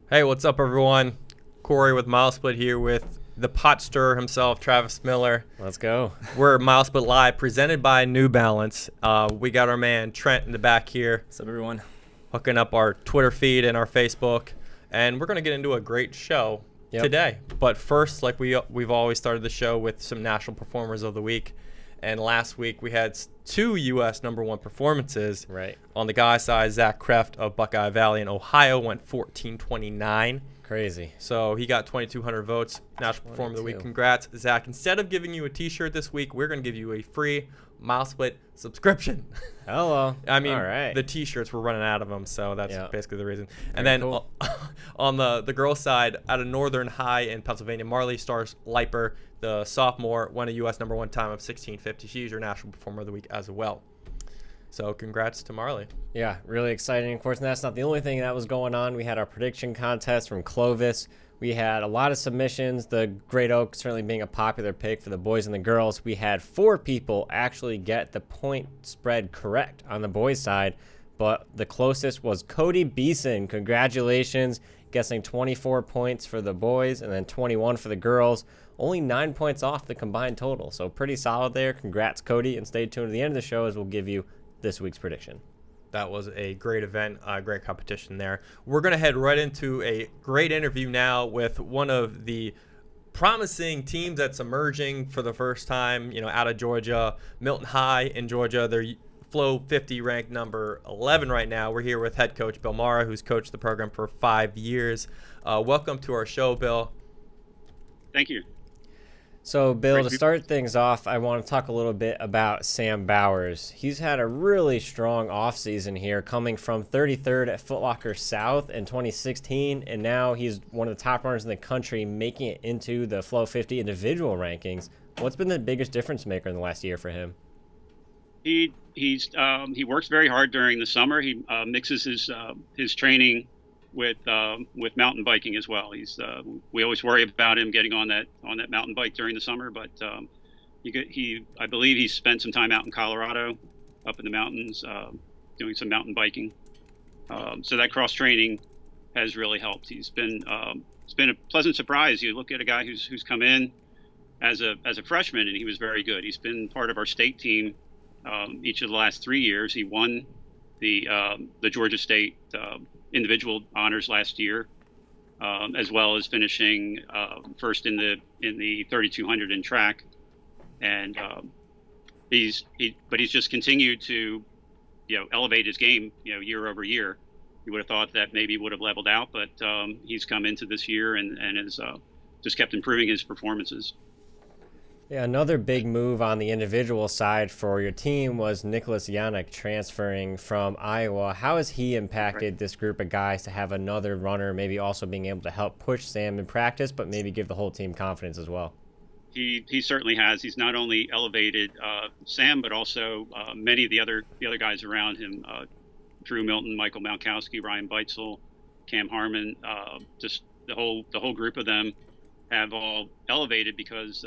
Hey, what's up, everyone? Corey with MileSplit here with the pot stirrer himself, Travis Miller. Let's go. We're MileSplit Live, presented by New Balance. We got our man Trent in the back here. What's up, everyone? Hooking up our Twitter feed and our Facebook. And we're going to get into a great show today. But first, like we've always started the show with some national performers of the week. And last week we had two U.S. #1 performances. Right. On the guy side, Zach Kreft of Buckeye Valley in Ohio went 14-29. Crazy. So he got 2,200 votes. National Performer of the Week. Congrats, Zach. Instead of giving you a T-shirt this week, we're going to give you a free MileSplit subscription. Hello. I mean, all right. The T-shirts, we're running out of them, so that's basically the reason. And Very then cool. on the girls' side, out of Northern High in Pennsylvania, Marley Stars Leiper, the sophomore, won a U.S. #1 time of 16:50. She's your National Performer of the Week as well. So congrats to Marley. Yeah, really exciting. Of course, and that's not the only thing that was going on. We had our prediction contest from Clovis. We had a lot of submissions, the Great Oak certainly being a popular pick for the boys and the girls. We had 4 people actually get the point spread correct on the boys' side, but the closest was Cody Beeson. Congratulations, guessing 24 points for the boys and then 21 for the girls. Only 9 points off the combined total, so pretty solid there. Congrats, Cody, and stay tuned to the end of the show as we'll give you this week's prediction. That was a great event, great competition there. We're going to head right into a great interview now with one of the promising teams that's emerging for the first time, out of Georgia, Milton High in Georgia. They're Flow 50 ranked number 11 right now. We're here with head coach Bill Mara, who's coached the program for 5 years. Welcome to our show, Bill. Thank you. So, Bill, to start things off, I want to talk a little bit about Sam Bowers. He's had a really strong offseason here, coming from 33rd at Foot Locker South in 2016, and now he's one of the top runners in the country, making it into the Flow 50 individual rankings. What's been the biggest difference maker in the last year for him? He works very hard during the summer. He mixes his training with mountain biking as well. We always worry about him getting on that mountain bike during the summer, but I believe he spent some time out in Colorado, up in the mountains, doing some mountain biking. So that cross training has really helped. It's been a pleasant surprise. You look at a guy who's come in as a freshman, and he was very good. He's been part of our state team each of the last 3 years. He won the Georgia State individual honors last year, as well as finishing first in the 3,200 in track, and he's just continued to elevate his game year over year. You would have thought that maybe he would have leveled out, but he's come into this year and has just kept improving his performances. Yeah, another big move on the individual side for your team was Nicholas Yannick transferring from Iowa. How has he impacted this group of guys to have another runner, maybe also being able to help push Sam in practice, but maybe give the whole team confidence as well? He certainly has. He's not only elevated Sam, but also many of the other guys around him. Drew Milton, Michael Malkowski, Ryan Beitzel, Cam Harmon, just the whole group of them have all elevated because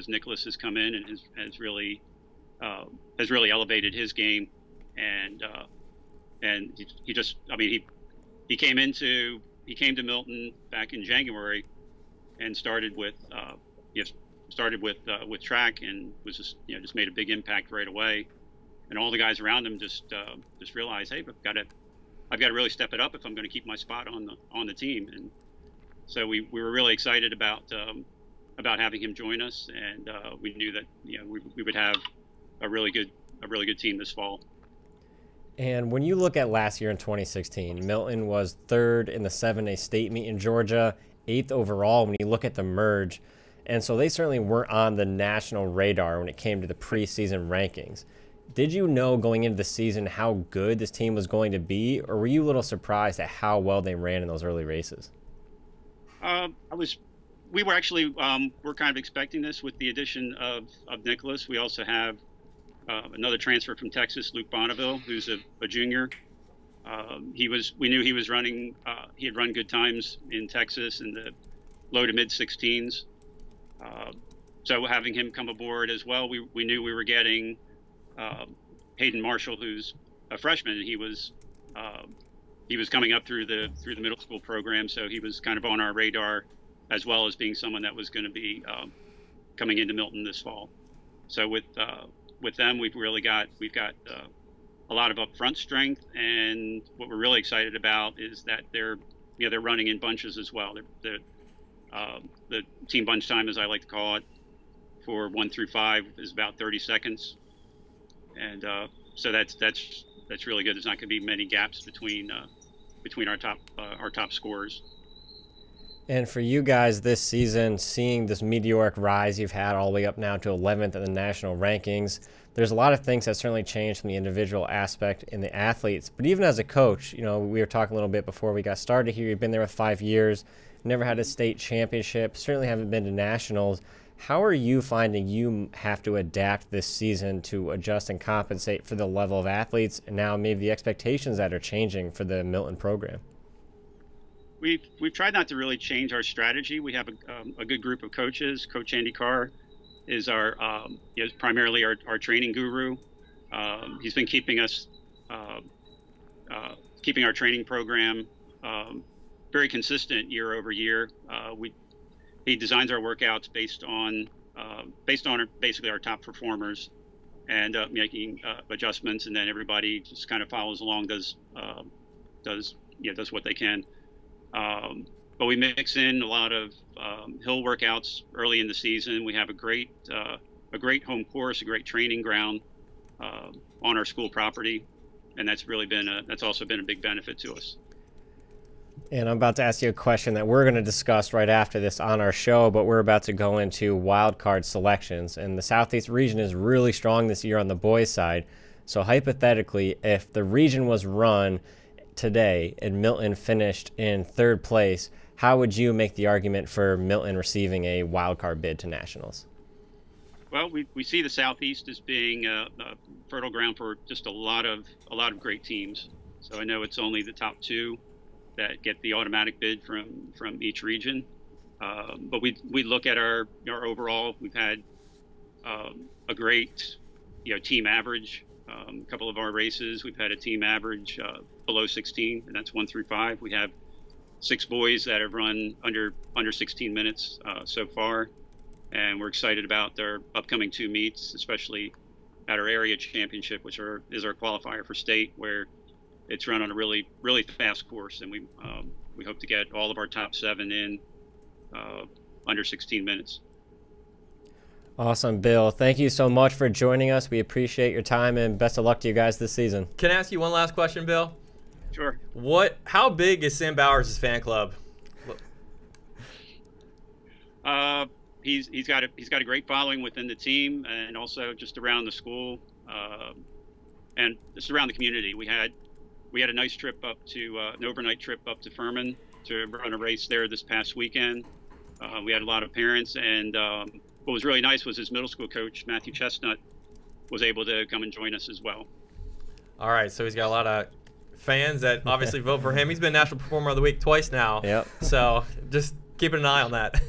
Nicholas has come in and has really elevated his game, and he came to Milton back in January and started with track, and was just made a big impact right away, and all the guys around him just realized, hey, I've got to really step it up if I'm going to keep my spot on the team. And so we were really excited about having him join us, and we knew that we would have a really good team this fall. And when you look at last year in 2016, Milton was 3rd in the 7A state meet in Georgia, 8th overall when you look at the merge, and so they certainly weren't on the national radar when it came to the preseason rankings. Did you know going into the season how good this team was going to be, or were you a little surprised at how well they ran in those early races? We were actually we're kind of expecting this with the addition of Nicholas. We also have another transfer from Texas, Luke Bonneville, who's a junior. We knew he was running. He had run good times in Texas in the low to mid 16s. So having him come aboard as well, we knew we were getting Hayden Marshall, who's a freshman. He was he was coming up through the middle school program, so he was kind of on our radar, as well as being someone that was going to be coming into Milton this fall. So with them, we've got a lot of upfront strength, and what we're really excited about is that they're running in bunches as well. The team bunch time, as I like to call it, for 1 through 5 is about 30 seconds, and so that's really good. There's not going to be many gaps between our top scorers. And for you guys this season, seeing this meteoric rise you've had all the way up now to 11th in the national rankings, there's a lot of things that certainly changed from the individual aspect in the athletes. But even as a coach, we were talking a little bit before we got started here. You've been there with 5 years, never had a state championship, certainly haven't been to nationals. How are you finding you have to adapt this season to adjust and compensate for the level of athletes and now maybe the expectations that are changing for the Milton program? We've tried not to really change our strategy. We have a good group of coaches. Coach Andy Carr is primarily our training guru. He's been keeping our training program very consistent year over year. He designs our workouts based on basically our top performers, and making adjustments, and then everybody just kind of follows along, does what they can. But we mix in a lot of hill workouts early in the season. We have a great home course, a great training ground on our school property, and that's also been a big benefit to us. And I'm about to ask you a question that we're going to discuss right after this on our show, but we're about to go into wildcard selections. And the Southeast region is really strong this year on the boys' side. So hypothetically, if the region was run today and Milton finished in 3rd place, how would you make the argument for Milton receiving a wildcard bid to nationals? Well, we see the Southeast as being a fertile ground for just a lot of great teams. So I know it's only the top 2 that get the automatic bid from each region, but we look at our overall. We've had a great team average. A couple of our races, we've had a team average below 16, and that's 1 through 5. We have 6 boys that have run under 16 minutes so far, and we're excited about their upcoming 2 meets, especially at our area championship, which is our qualifier for state, where it's run on a really, really fast course, and we hope to get all of our top 7 in under 16 minutes. Awesome, Bill. Thank you so much for joining us. We appreciate your time, and best of luck to you guys this season. Can I ask you one last question, Bill? Sure. How big is Sam Bowers' fan club? He's got a great following within the team, and also just around the school, and just around the community. We had a nice trip up to an overnight trip up to Furman to run a race there this past weekend. We had a lot of parents, and what was really nice was his middle school coach, Matthew Chestnut, was able to come and join us as well. All right, so he's got a lot of fans that obviously vote for him. He's been National Performer of the Week twice now. Yep. So just keeping an eye on that.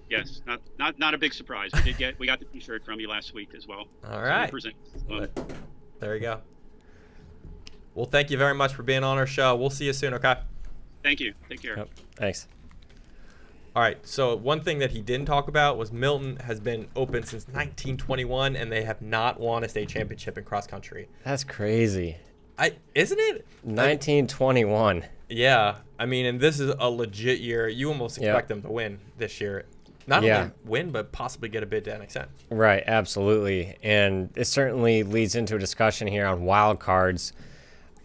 Yes, not a big surprise. We got the T-shirt from you last week as well. All right. There you go. Well, thank you very much for being on our show. We'll see you soon, okay? Thank you. Take care. Yep. Thanks. All right, so one thing that he didn't talk about was Milton has been open since 1921, and they have not won a state championship in cross country. That's crazy. Isn't it? 1921. Yeah. I mean, and this is a legit year. You almost expect them to win this year. Not only win, but possibly get a bid to NXN. Right, absolutely. And it certainly leads into a discussion here on wild cards.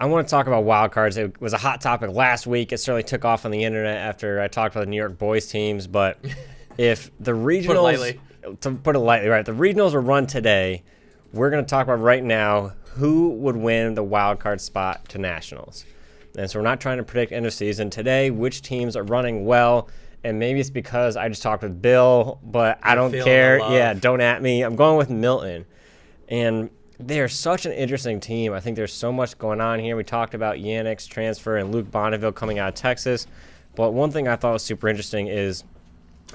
I want to talk about wild cards. It was a hot topic last week. It certainly took off on the internet after I talked about the New York boys teams. But if the regionals, to put it lightly, right, the regionals were run today, we're going to talk about right now who would win the wild card spot to nationals. And so we're not trying to predict end of season today, which teams are running well. And maybe it's because I just talked with Bill, but I don't care. Yeah, don't at me. I'm going with Milton. And they are such an interesting team. I think there's so much going on here. We talked about Yannick's transfer and Luke Bonneville coming out of Texas. But one thing I thought was super interesting is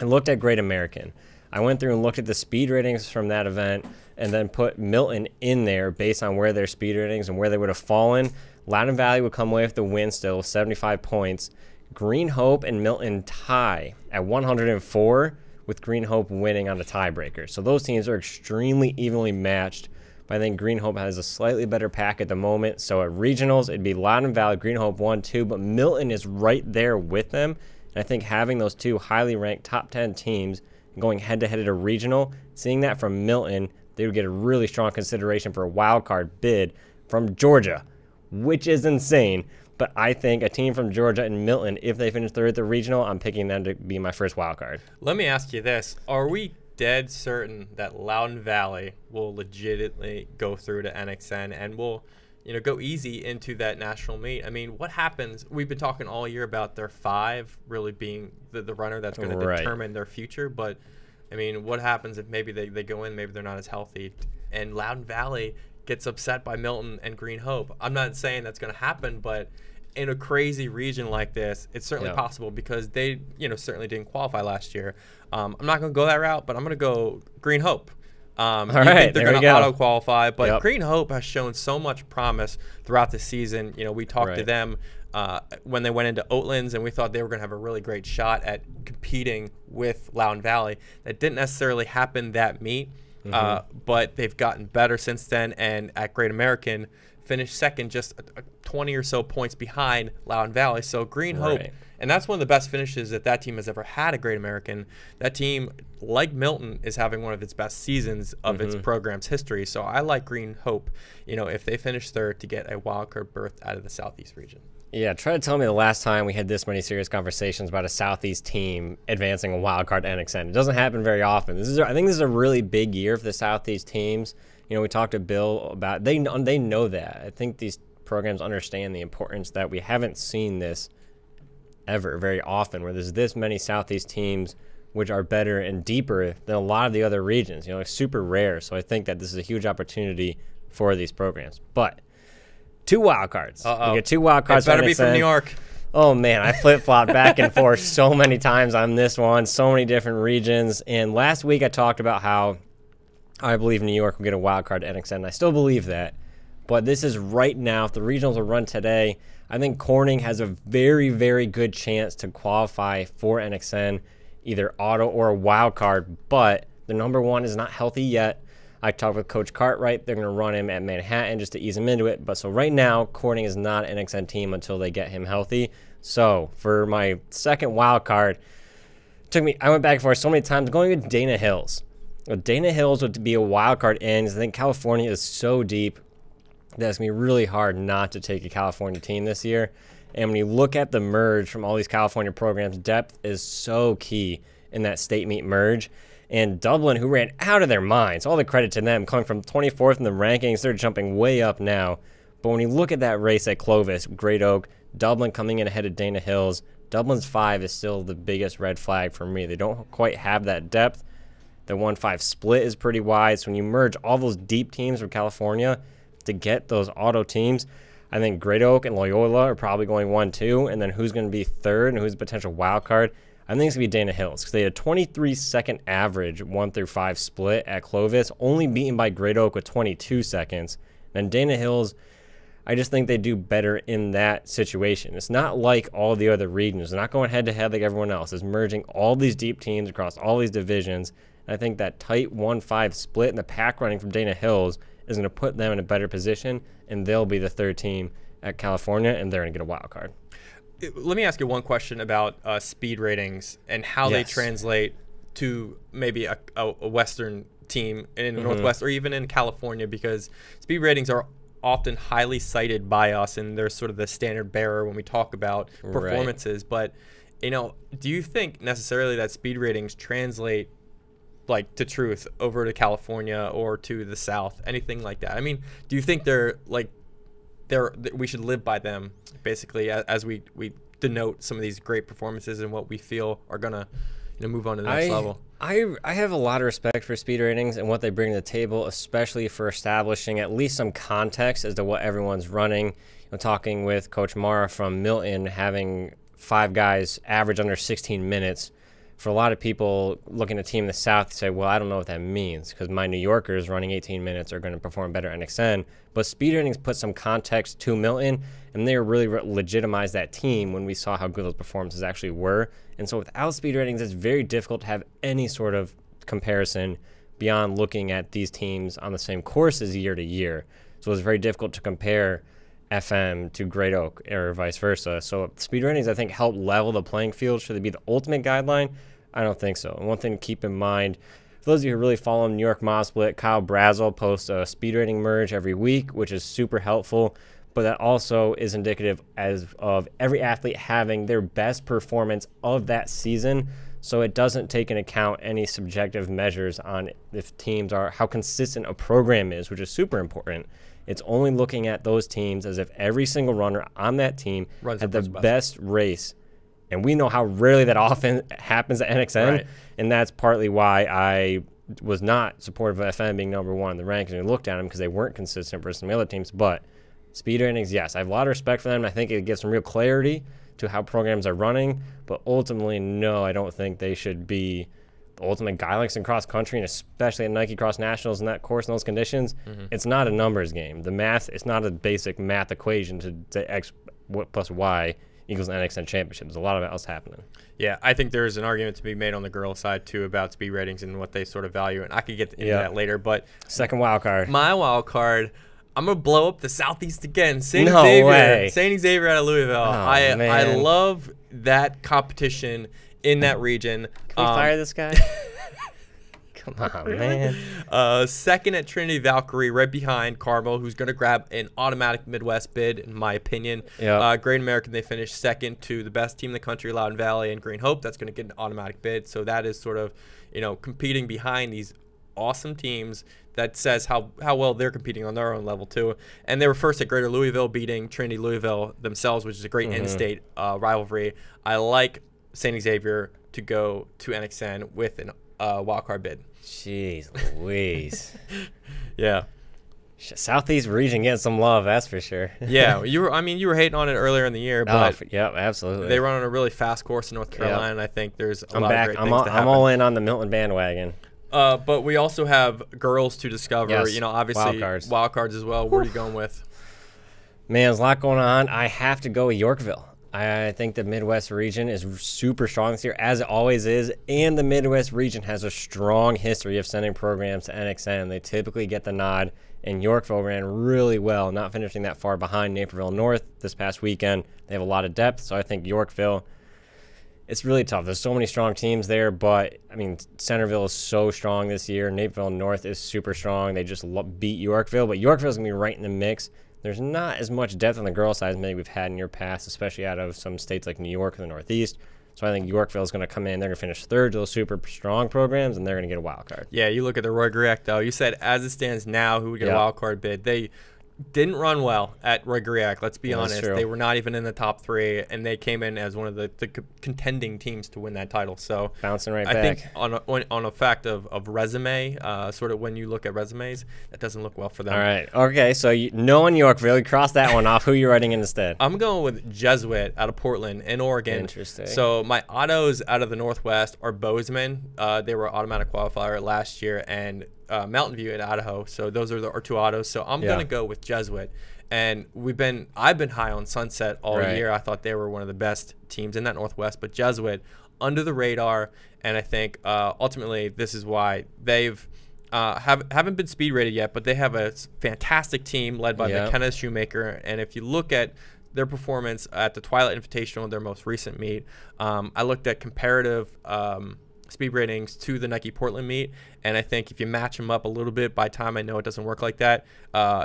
I looked at Great American. I went through and looked at the speed ratings from that event and then put Milton in there based on where their speed ratings and where they would have fallen. Loudoun Valley would come away with the win still, 75 points. Green Hope and Milton tie at 104, with Green Hope winning on the tiebreaker. So those teams are extremely evenly matched, but I think Green Hope has a slightly better pack at the moment. So at regionals, it'd be Loudoun Valley, Green Hope 1-2, but Milton is right there with them. And I think having those two highly ranked top 10 teams going head-to-head at a regional, seeing that from Milton, they would get a really strong consideration for a wild card bid from Georgia, which is insane. But I think a team from Georgia and Milton, if they finish third at the regional, I'm picking them to be my first wild card. Let me ask you this. Are we dead certain that Loudoun Valley will legitimately go through to NXN and will, go easy into that national meet? I mean, what happens? We've been talking all year about their 5 really being the runner that's going to determine their future. But, I mean, what happens if maybe they go in, maybe they're not as healthy, and Loudoun Valley gets upset by Milton and Green Hope? I'm not saying that's going to happen, but in a crazy region like this, it's certainly possible, because they, certainly didn't qualify last year. I'm not going to go that route, but I'm going to go Green Hope. All you right, think they're going to auto qualify, but Yep. Green Hope has shown so much promise throughout the season. We talked to them when they went into Oatlands, and we thought they were going to have a really great shot at competing with Loudoun Valley. That didn't necessarily happen that meet. But they've gotten better since then, and at Great American finished second, just 20 or so points behind Loudoun Valley. So Green Hope, and that's one of the best finishes that team has ever had at Great American. That team, like Milton, is having one of its best seasons of its program's history. So I like Green Hope, if they finish third, to get a wildcard berth out of the Southeast region. Yeah, try to tell me the last time we had this many serious conversations about a Southeast team advancing a wild card NXN. It doesn't happen very often. I think this is a really big year for the Southeast teams. We talked to Bill about they know that. I think these programs understand the importance that we haven't seen this ever very often, where there's this many Southeast teams which are better and deeper than a lot of the other regions. It's super rare. So I think that this is a huge opportunity for these programs. But 2 wild cards. We get 2 wild cards. It better be from New York. Oh, man, I flip-flopped back and forth so many times on this one, so many different regions. And last week I talked about how I believe New York will get a wild card NXN, and I still believe that. But this is right now. If the regionals will run today, I think Corning has a very, very good chance to qualify for NXN, either auto or a wild card. But the number 1 is not healthy yet. I talked with Coach Cartwright. They're going to run him at Manhattan just to ease him into it. But so right now, Corning is not an NXN team until they get him healthy. So for my second wild card, I went back and forth so many times going with Dana Hills. Dana Hills would be a wild card in. I think California is so deep that it's going to be really hard not to take a California team this year. And when you look at the merge from all these California programs, depth is so key in that state meet merge. And Dublin, who ran out of their minds, all the credit to them, coming from 24th in the rankings, they're jumping way up now. But when you look at that race at Clovis, Great Oak, Dublin coming in ahead of Dana Hills, Dublin's 5 is still the biggest red flag for me. They don't quite have that depth. The 1-5 split is pretty wide. So when you merge all those deep teams from California to get those auto teams, I think Great Oak and Loyola are probably going 1-2. And then who's going to be third and who's a potential wild card? I think it's going to be Dana Hills, because they had a 23-second average 1-5 split at Clovis, only beaten by Great Oak with 22 seconds. And Dana Hills, I just think they do better in that situation. It's not like all the other regions. They're not going head-to-head like everyone else. It's merging all these deep teams across all these divisions. And I think that tight 1-5 split and the pack running from Dana Hills is going to put them in a better position, and they'll be the third team at California, and they're going to get a wild card. Let me ask you one question about speed ratings and how they translate to maybe a Western team in the Northwest or even in California, because speed ratings are often highly cited by us, and they're sort of the standard bearer when we talk about performances. But, do you think necessarily that speed ratings translate to truth over to California or to the South, anything like that? I mean, do you think we should live by them, basically, as we denote some of these great performances and what we feel are going to move on to the next level? I have a lot of respect for speed ratings and what they bring to the table, especially for establishing at least some context as to what everyone's running. Talking with Coach Mara from Milton, having 5 guys average under 16 minutes for a lot of people looking at Team in the South, say, well, I don't know what that means because my New Yorkers running 18 minutes are going to perform better at NXN. But speed ratings put some context to Milton, and they really legitimized that team when we saw how good those performances actually were. And so without speed ratings, it's very difficult to have any sort of comparison beyond looking at these teams on the same courses year to year. So it's very difficult to compare FM to Great Oak or vice versa. So speed ratings, I think, help level the playing field. Should they be the ultimate guideline? I don't think so. And one thing to keep in mind, for those of you who really follow New York MileSplit, Kyle Brazel posts a speed rating merge every week, which is super helpful. But that also is indicative of every athlete having their best performance of that season. So it doesn't take into account any subjective measures on if teams are, how consistent a program is, which is super important. It's only looking at those teams as if every single runner on that team had the best race. And we know how rarely that often happens at NXN. Right. And that's partly why I was not supportive of FM being number one in the rankings. We looked at them because they weren't consistent versus some other teams. But speed ratings, yes, I have a lot of respect for them. I think it gives some real clarity to how programs are running. But ultimately, no, I don't think they should be the ultimate guidelines in cross country, and especially at Nike Cross Nationals in that course in those conditions. It's not a numbers game. The math, it's not a basic math equation to say X plus Y equals an NXN championship. There's a lot of else happening. Yeah, I think there's an argument to be made on the girls' side, too, about speed ratings and what they sort of value. And I could get into that later. But second wild card. My wild card, I'm going to blow up the Southeast again. St. No Xavier. way. St. Xavier out of Louisville. I love that competition in that region. Can we fire this guy? Come on, man. Second at Trinity Valkyrie, right behind Carmel, who's going to grab an automatic Midwest bid, in my opinion. Yep. Great American, they finished second to the best team in the country, Loudoun Valley and Green Hope. That's going to get an automatic bid. So that is sort of, competing behind these awesome teams. That says how well they're competing on their own level, too. And they were first at Greater Louisville, beating Trinity Louisville themselves, which is a great in-state rivalry. I like St. Xavier to go to NXN with an wildcard bid. Jeez Louise. Yeah. Southeast region getting some love, that's for sure. Yeah, you were hating on it earlier in the year, but yeah, absolutely. They run on a really fast course in North Carolina, and I think there's a lot of great things to happen. I'm all in on the Milton bandwagon. But we also have girls to discover. Yes, Obviously wildcards as well. Where are you going with? Man, there's a lot going on. I have to go with Yorkville. I think the Midwest region is super strong this year, as it always is, and the Midwest region has a strong history of sending programs to NXN. They typically get the nod, and Yorkville ran really well, not finishing that far behind Naperville North this past weekend. They have a lot of depth, so I think Yorkville, it's really tough. There's so many strong teams there, but, Centerville is so strong this year. Naperville North is super strong. They just beat Yorkville, but Yorkville's going to be right in the mix. There's not as much depth on the girls' side as maybe we've had in your past, especially out of some states like New York or the Northeast. So I think Yorkville is going to come in. They're going to finish third to those super strong programs, and they're going to get a wild card. Yeah, you look at the Roy Griak, though. You said as it stands now, who would get a wild card bid. They didn't run well at Roy Griak, let's be honest. They were not even in the top three, and they came in as one of the contending teams to win that title. So bouncing right back. I think on a fact of resume, sort of when you look at resumes, that doesn't look well for them. All right. Okay, so no one Yorkville. You cross that one off. Who are you writing in instead? I'm going with Jesuit out of Portland in Oregon. Interesting. So my autos out of the Northwest are Bozeman. They were automatic qualifier last year, and Mountain View and Idaho. So those are our two autos. So I'm going to go with Jesuit. And I've been high on Sunset all year. I thought they were one of the best teams in that Northwest. But Jesuit, under the radar, and I think ultimately this is why they've haven't been speed rated yet, but they have a fantastic team led by McKenna Shoemaker. And if you look at their performance at the Twilight Invitational, their most recent meet, I looked at comparative speed ratings to the Nike Portland meet, and I think if you match them up a little bit, by time, I know it doesn't work like that,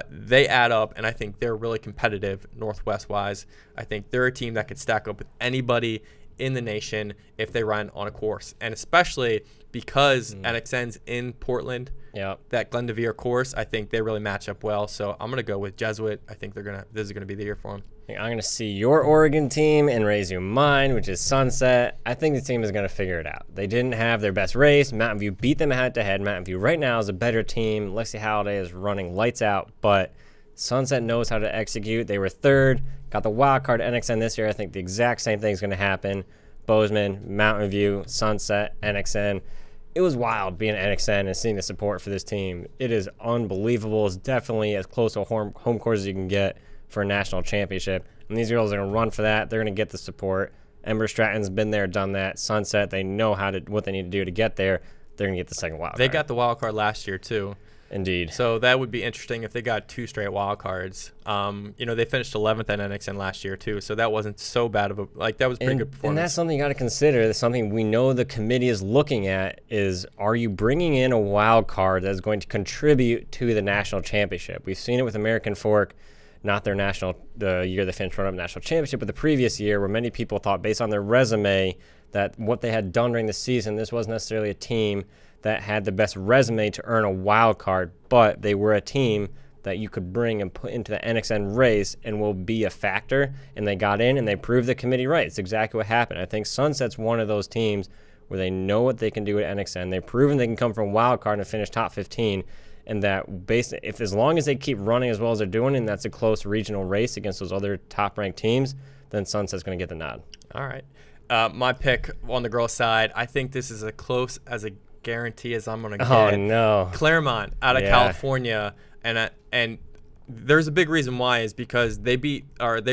they add up, and I think they're really competitive Northwest wise. I think they're a team that could stack up with anybody in the nation if they run on a course, and especially because NXN's in Portland, that Glen de Vere course, I think they really match up well. So I'm gonna go with Jesuit. I think this is gonna be the year for them. I'm going to see your Oregon team and raise you mine, which is Sunset. I think the team is going to figure it out. They didn't have their best race. Mountain View beat them head-to-head. Mountain View right now is a better team. Lexi Halliday is running lights out, but Sunset knows how to execute. They were third, got the wild card NXN this year. I think the exact same thing is going to happen. Bozeman, Mountain View, Sunset, NXN. It was wild being at NXN and seeing the support for this team. It is unbelievable. It's definitely as close to a home court as you can get for a national championship. And these girls are going to run for that. They're going to get the support. Ember Stratton's been there, done that. Sunset, they know what they need to do to get there. They're going to get the second wild card. They got the wild card last year, too. Indeed. So that would be interesting if they got 2 straight wild cards. They finished 11th at NXN last year too, so that wasn't so bad of that was pretty good performance. And that's something you got to consider. That's something we know the committee is looking at is, are you bringing in a wild card that's going to contribute to the national championship? We've seen it with American Fork, not the year they finished running up national championship, but the previous year where many people thought based on their resume that what they had done during the season, this wasn't necessarily a team that had the best resume to earn a wild card, but they were a team that you could bring and put into the NXN race and will be a factor. And they got in and they proved the committee right. It's exactly what happened. I think Sunset's one of those teams where they know what they can do at NXN. They've proven they can come from wild card and finish top 15. And that as long as they keep running as well as they're doing, and that's a close regional race against those other top-ranked teams, then Sunset's going to get the nod. All right. My pick on the girls' side, I think this is as close as a guarantee as I'm going to get. Oh, no. Claremont out of California. And there's a big reason why is because they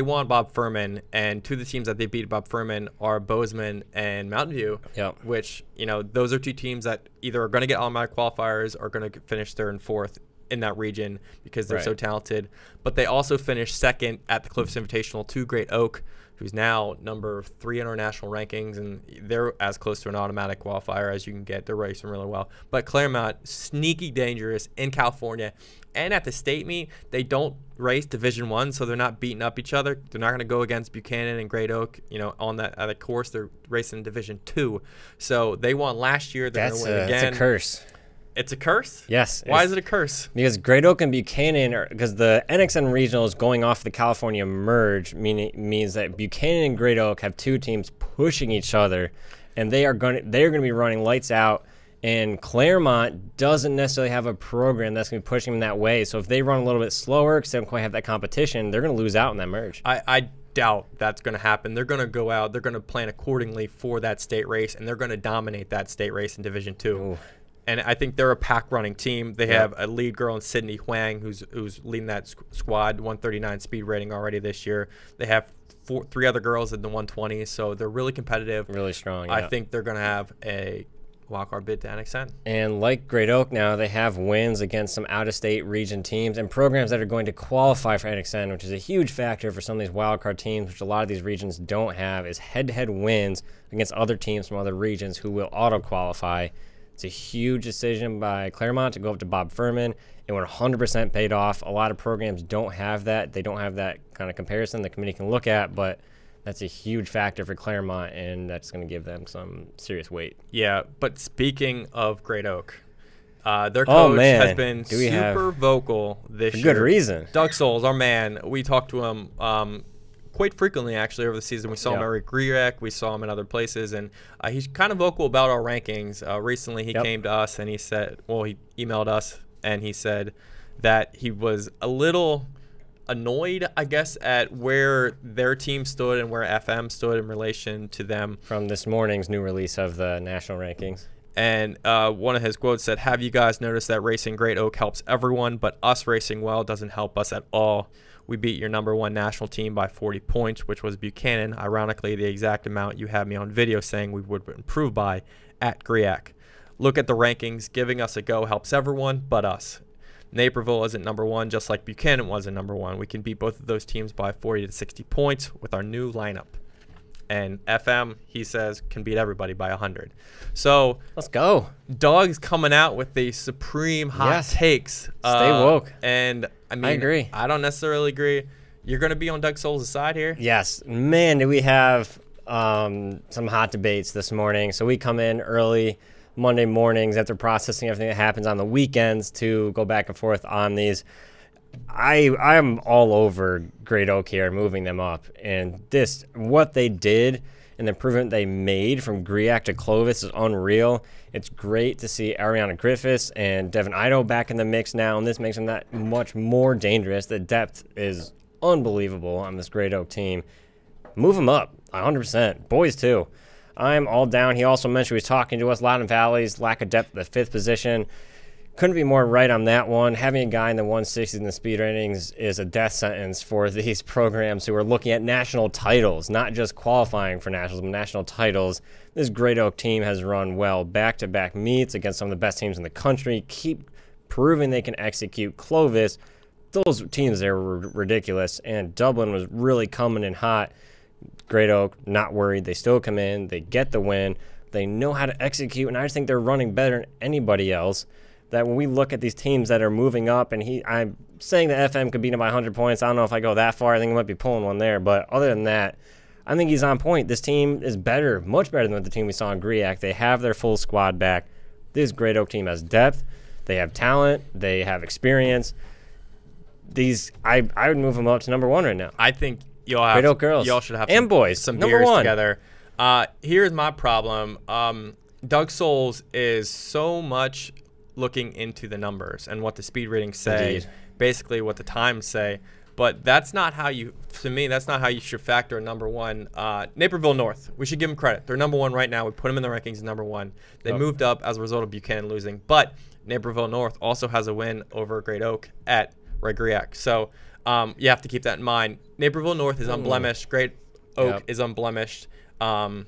won Bob Furman, and 2 of the teams that they beat Bob Furman are Bozeman and Mountain View, which, those are 2 teams that either are going to get automatic qualifiers or going to finish 3rd and 4th in that region because they're so talented. But they also finished 2nd at the Cliffs Invitational to Great Oak, who's now number 3 in our national rankings, and they're as close to an automatic qualifier as you can get. They're racing really well. But Claremont, sneaky dangerous in California. And at the state meet, they don't race Division I, so they're not beating up each other. They're not going to go against Buchanan and Great Oak, on that course. They're racing in Division II. So they won last year. They're going to win again. That's a curse. It's a curse? Yes. Why is it a curse? Because Great Oak and Buchanan because the NXN regionals going off the California merge means that Buchanan and Great Oak have 2 teams pushing each other, and they're going to be running lights out. And Claremont doesn't necessarily have a program that's going to be pushing them that way. So if they run a little bit slower because they don't quite have that competition, they're going to lose out in that merge. I doubt that's going to happen. They're going to go out. They're going to plan accordingly for that state race, and they're going to dominate that state race in Division II. Ooh. And I think they're a pack-running team. They have a lead girl in Sydney Huang who's leading that squad, 139 speed rating already this year. They have 3 other girls in the 120s, so they're really competitive. Really strong, I think they're going to have a wildcard bid to NXN. And like Great Oak now, they have wins against some out-of-state region teams and programs that are going to qualify for NXN, which is a huge factor for some of these wildcard teams, which a lot of these regions don't have, is head-to-head wins against other teams from other regions who will auto-qualify. It's a huge decision by Claremont to go up to Bob Furman. It 100% paid off. A lot of programs don't have that. They don't have that kind of comparison the committee can look at, but that's a huge factor for Claremont, and that's going to give them some serious weight. Yeah, but speaking of Great Oak, their coach has been super vocal this year. For good reason. Doug Souls, our man, we talked to him quite frequently, actually, over the season. We saw him at GREAC. We saw him in other places, and he's kind of vocal about our rankings. Recently, he came to us, and he said, he emailed us, and he said that he was a little annoyed, I guess, at where their team stood and where FM stood in relation to them. From this morning's new release of the national rankings. And one of his quotes said, "Have you guys noticed that racing Great Oak helps everyone, but us racing well doesn't help us at all? We beat your #1 national team by 40 points, which was Buchanan, ironically the exact amount you had me on video saying we would improve by at GREAC. Look at the rankings. Giving us a go helps everyone but us. Naperville isn't #1, just like Buchanan wasn't #1. We can beat both of those teams by 40 to 60 points with our new lineup." And FM, he says, can beat everybody by 100. So let's go. Doug's coming out with the supreme hot takes. Stay woke. And I agree. I don't necessarily agree. You're going to be on Doug Souls' side here? Yes. Man, do we have some hot debates this morning. So we come in early Monday mornings after processing everything that happens on the weekends to go back and forth on these. I'm all over Great Oak here, moving them up. And what they did and the improvement they made from GREAC to Clovis is unreal. It's great to see Ariana Griffiths and Devin Ido back in the mix now, and this makes them that much more dangerous. The depth is unbelievable on this Great Oak team. Move them up, 100%. Boys, too. I'm all down. He also mentioned he was talking to us. Loudon Valley's lack of depth at the 5th position. Couldn't be more right on that one. Having a guy in the 160s in the speed ratings is a death sentence for these programs who are looking at national titles, not just qualifying for nationals, but national titles. This Great Oak team has run well back-to-back meets against some of the best teams in the country, keep proving they can execute. Clovis, those teams there were ridiculous, and Dublin was really coming in hot. Great Oak, not worried. They still come in. They get the win. They know how to execute, and I just think they're running better than anybody else. That when we look at these teams that are moving up, and I'm saying that FM could beat him by 100 points. I don't know if I go that far. I think he might be pulling one there. But other than that, I think he's on point. This team is better, much better than what the team we saw in Griak. They have their full squad back. This Great Oak team has depth. They have talent. They have experience. I would move them up to number 1 right now. I think y'all Great Oak girls. Y'all should have and boys. some number beers 1 together. Here's my problem. Doug Souls is so much looking into the numbers and what the speed ratings say, Indeed. basically what the times say. But that's not how you, to me, that's not how you should factor number 1. Naperville North, we should give them credit. They're number 1 right now. We put them in the rankings as number 1. They moved up as a result of Buchanan losing. But Naperville North also has a win over Great Oak at Griak. So you have to keep that in mind. Naperville North is unblemished. Great Oak is unblemished in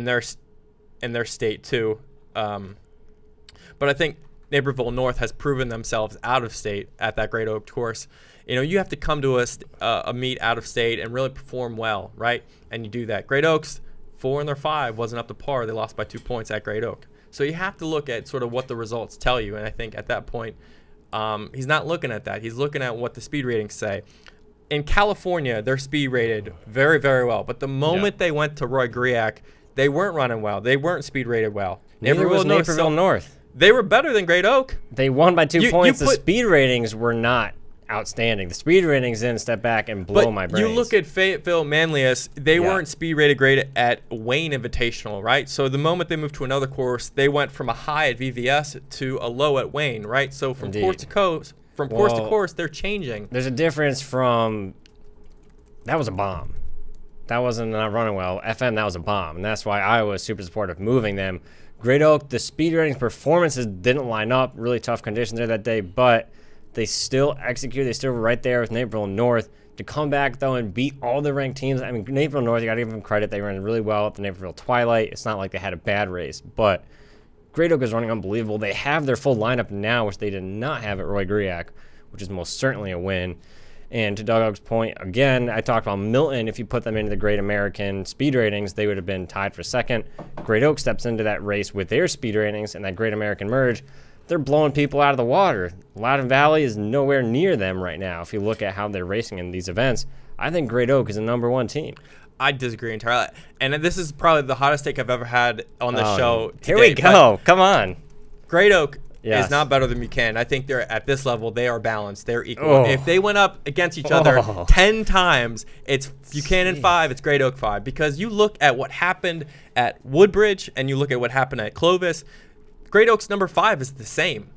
their state too. But I think Naperville North has proven themselves out of state at that Great Oak course. You know, you have to come to a meet out of state and really perform well, right? And you do that. Great Oaks, 4 in their 5 wasn't up to par. They lost by 2 points at Great Oak. So you have to look at sort of what the results tell you. And I think at that point, he's not looking at that. He's looking at what the speed ratings say. In California, they're speed rated very, very well. But the moment they went to Roy Griak, they weren't running well. They weren't speed rated well. Neither was Naperville North. They were better than Great Oak. They won by 2 points. The speed ratings were not outstanding. The speed ratings didn't step back and blow my brains. You look at Fayetteville, Manlius, they weren't speed rated great at Wayne Invitational, right? So the moment they moved to another course, they went from a high at VVS to a low at Wayne, right? So from course to course, they're changing. There's a difference from that was a bomb. That wasn't not running well. FM, that was a bomb. And that's why I was super supportive of moving them. Great Oak, the speed ratings performances didn't line up. Really tough conditions there that day, but they still executed. They still were right there with Naperville North. To come back, though, and beat all the ranked teams. I mean, Naperville North, you got to give them credit. They ran really well at the Naperville Twilight. It's not like they had a bad race, but Great Oak is running unbelievable. They have their full lineup now, which they did not have at Roy Griak, which is most certainly a win. And to Doug Oak's point, again, I talked about Milton. If you put them into the Great American speed ratings, they would have been tied for second. Great Oak steps into that race with their speed ratings and that Great American merge. They're blowing people out of the water. Loudon Valley is nowhere near them right now. If you look at how they're racing in these events, I think Great Oak is a number 1 team. I disagree entirely. And this is probably the hottest take I've ever had on the show today. Here we go. Come on. Great Oak is not better than Buchanan. I think they're at this level. They are balanced. They're equal. Oh. If they went up against each other 10 times, it's Buchanan 5, it's Great Oak 5. Because you look at what happened at Woodbridge and you look at what happened at Clovis, Great Oak's number 5 is the same,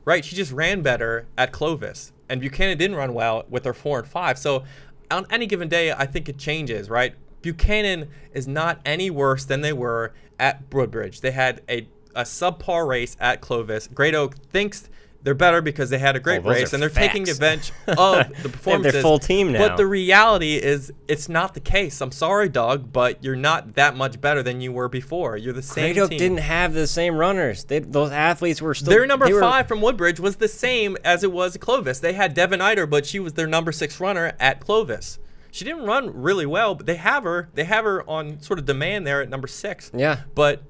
right? She just ran better at Clovis. And Buchanan didn't run well with their 4 and 5. So on any given day, I think it changes, right? Buchanan is not any worse than they were at Woodbridge. They had a subpar race at Clovis. Great Oak thinks they're better because they had a great race, and they're taking advantage of the performances. They're full team now. But the reality is it's not the case. I'm sorry, Doug, but you're not that much better than you were before. You're the same Great Oak team. Didn't have the same runners. Those athletes were still... Their number 5 from Woodbridge was the same as it was at Clovis. They had Devin Eider, but she was their number 6 runner at Clovis. She didn't run really well, but they have her. They have her on sort of demand there at number 6. Yeah. But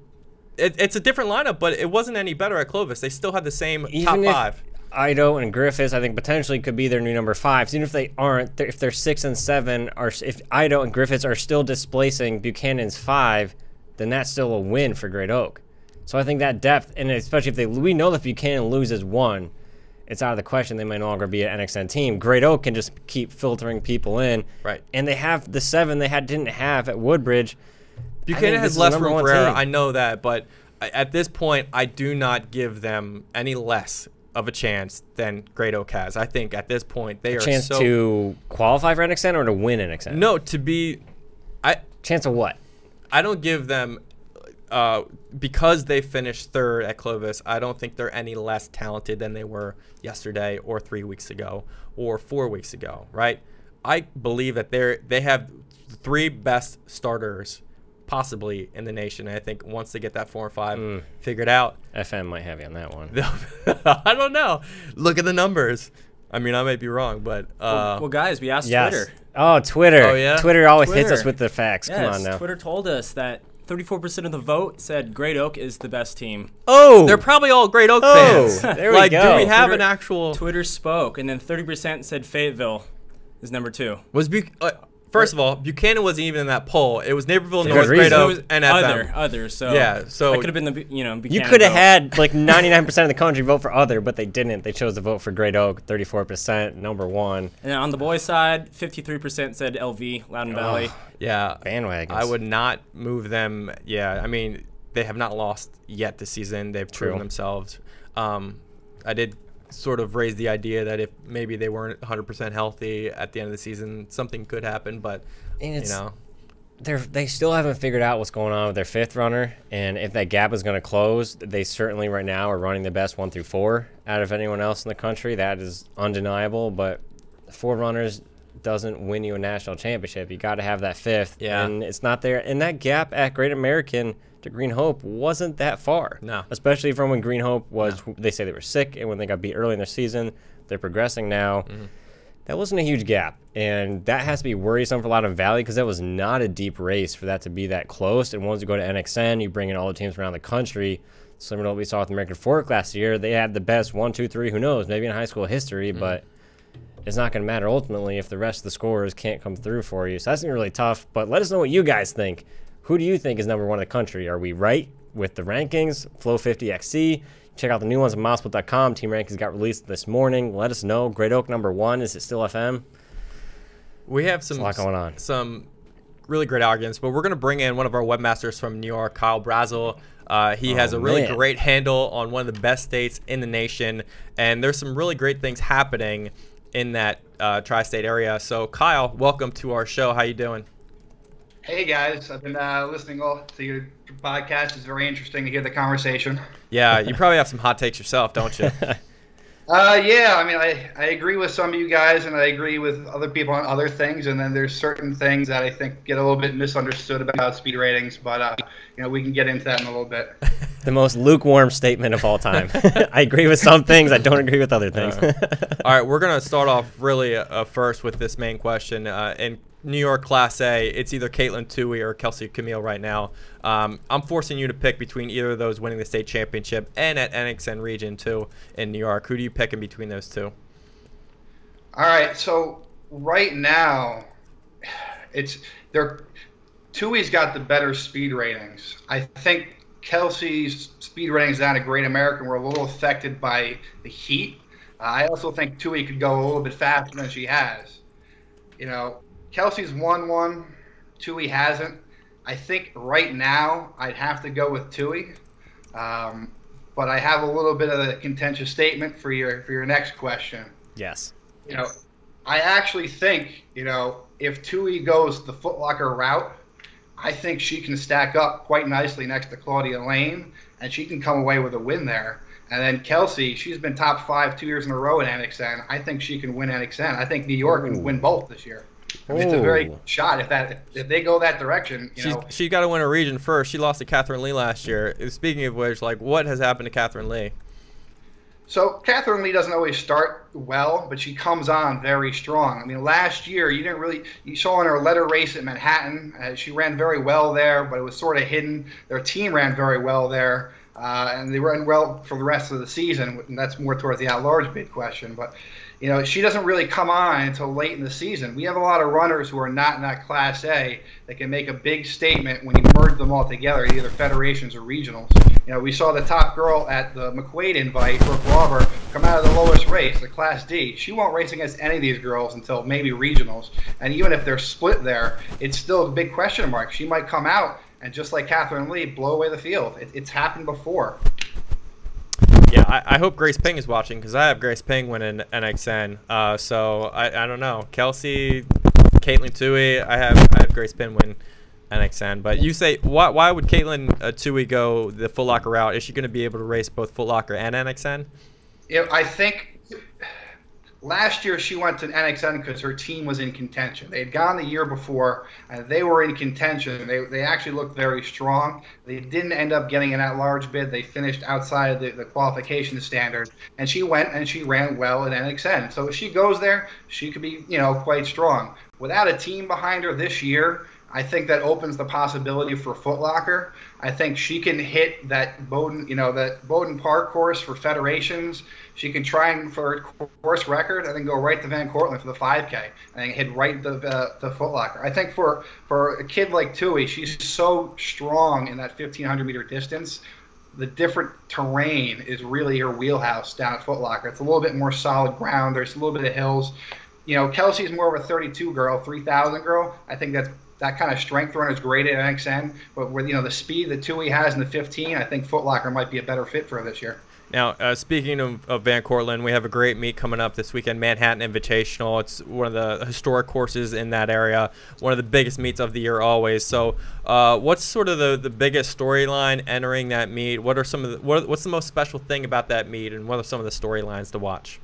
it's a different lineup, but it wasn't any better at Clovis. They still had the same top 5. Ido and Griffiths, I think, potentially could be their new number 5s. Even if they aren't, if they're 6 and 7, or if Ido and Griffiths are still displacing Buchanan's 5, then that's still a win for Great Oak. So I think that depth, and especially if we know that Buchanan loses 1, it's out of the question they may no longer be an NXN team. Great Oak can just keep filtering people in. Right. And they have the 7 they didn't have at Woodbridge. Buchanan has less room for error. I know that, but at this point, I do not give them any less of a chance than Great Oak has. I think at this point they are so... Chance to qualify for NXN or to win NXN? No, to be... Chance of what? I don't give them because they finished third at Clovis, I don't think they're any less talented than they were yesterday or 3 weeks ago or 4 weeks ago, right? I believe that they have the 3 best starters possibly in the nation. And I think once they get that 4 and 5 figured out, FM might have you on that one. I don't know. Look at the numbers. I mean, I might be wrong, but well, guys, we asked Twitter. Oh, Twitter. Oh, yeah? Twitter always hits us with the facts. Yes, Come on now. Twitter told us that 34% of the vote said Great Oak is the best team. Oh, they're probably all Great Oak fans. There we like, go. do we have an actual? Twitter spoke, and then 30% said Fayetteville is number 2. Was first of all, Buchanan wasn't even in that poll. It was Naperville, Good North, Great reason. Oak, and FM. Other. So Yeah, so that could have been the Buchanan you could have vote. had like 99% of the country vote for other, but they didn't. They chose to vote for Great Oak, 34%, number 1. And then on the boys' side, 53% said LV, Loudoun Valley. yeah, Bandwagons. I would not move them. Yeah, I mean, they have not lost yet this season. They've proven themselves. I did sort of raise the idea that if maybe they weren't 100% healthy at the end of the season, something could happen. But And they still haven't figured out what's going on with their 5th runner, and if that gap is going to close, they certainly right now are running the best 1 through 4 out of anyone else in the country. That is undeniable. But 4 runners doesn't win you a national championship. You got to have that 5th, and it's not there. And that gap at Great American to Green Hope wasn't that far. No. Especially from when Green Hope was, they say they were sick, and when they got beat early in their season, they're progressing now. That wasn't a huge gap, and that has to be worrisome for Loudoun Valley because that was not a deep race for that to be that close. And once you go to NXN, you bring in all the teams around the country. Similar to what we saw with the American Fork last year, they had the best 1, 2, 3, who knows, maybe in high school history, but it's not going to matter ultimately if the rest of the scorers can't come through for you. So that's going to be really tough, but let us know what you guys think. Who do you think is number 1 in the country? Are we right with the rankings? Flow 50XC. Check out the new ones at MileSplit.com. Team rankings got released this morning. Let us know. Great Oak number 1. Is it still FM? we have a lot going on. Some really great arguments, but we're going to bring in one of our webmasters from New York, Kyle Brazel. He has a really great handle on one of the best states in the nation, and there's some really great things happening in that tri-state area. So, Kyle, welcome to our show. How you doing? Hey guys, I've been listening to your podcast. It's very interesting to hear the conversation. Yeah, you probably have some hot takes yourself, don't you? Yeah, I mean, I agree with some of you guys, and I agree with other people on other things. And then there's certain things that I think get a little bit misunderstood about speed ratings. But we can get into that in a little bit. The most lukewarm statement of all time. I agree with some things. I don't agree with other things. All right, we're gonna start off really first with this main question. In New York Class A, it's either Caitlin Toohey or Kelsey Camille right now. I'm forcing you to pick between either of those winning the state championship and at NXN Region 2 in New York. Who do you pick in between those two? All right, so right now, Toohey's got the better speed ratings. I think Kelsey's speed ratings down at Great American were a little affected by the heat. I also think Toohey could go a little bit faster than she has. Kelsey's won one, Toohey hasn't. I think right now I'd have to go with Toohey, but I have a little bit of a contentious statement for your next question. Yes. I actually think if Toohey goes the Foot Locker route, I think she can stack up quite nicely next to Claudia Lane, and she can come away with a win there. And then Kelsey, she's been top 5 2 years in a row in NXN. I think she can win NXN. I think New York can win both this year. It's a very good shot if they go that direction. She got to win a region first. She lost to Catherine Lee last year. Speaking of which, what has happened to Catherine Lee? So Catherine Lee doesn't always start well, but she comes on very strong. I mean, last year you saw in her letter race at Manhattan, she ran very well there, but it was sort of hidden. Their team ran very well there, and they ran well for the rest of the season. And that's more towards the at-large bid question, but. She doesn't really come on until late in the season. We have a lot of runners who are not in that Class A that can make a big statement when you merge them all together, either federations or regionals. We saw the top girl at the McQuaid invite, Brooke Lauber, come out of the lowest race, the Class D. She won't race against any of these girls until maybe regionals. And even if they're split there, it's still a big question mark. She might come out and, just like Catherine Lee, blow away the field. It's happened before. Yeah, I hope Grace Ping is watching because I have Grace Ping winning NXN. So I don't know. Kelsey, Caitlin Toohey, I have Grace Ping win NXN. But you say, why would Caitlin Tui go the Foot Locker route? Is she going to be able to race both Foot Locker and NXN? Yeah, I think last year she went to NXN because her team was in contention. They had gone the year before, and they were in contention. They actually looked very strong. They didn't end up getting an at-large bid. They finished outside the qualification standard, and she went and she ran well at NXN. So if she goes there, she could be, quite strong. Without a team behind her this year, I think that opens the possibility for Foot Locker. I think she can hit that Bowden Park course for federations. She can try and for a course record and then go right to Van Cortlandt for the 5K and hit right the Foot Locker. I think for a kid like Tui, she's so strong in that 1,500 meter distance. The different terrain is really her wheelhouse down at Foot Locker. It's a little bit more solid ground. There's a little bit of hills. Kelsey's more of a 32 girl, 3,000 girl. I think that kind of strength run is great at NXN, but with the speed that Tui has in the 15, I think Foot Locker might be a better fit for her this year. Now, speaking of Van Cortlandt, we have a great meet coming up this weekend, Manhattan Invitational. It's one of the historic courses in that area, one of the biggest meets of the year always. So what's sort of the biggest storyline entering that meet? What's the most special thing about that meet, and what are some of the storylines to watch?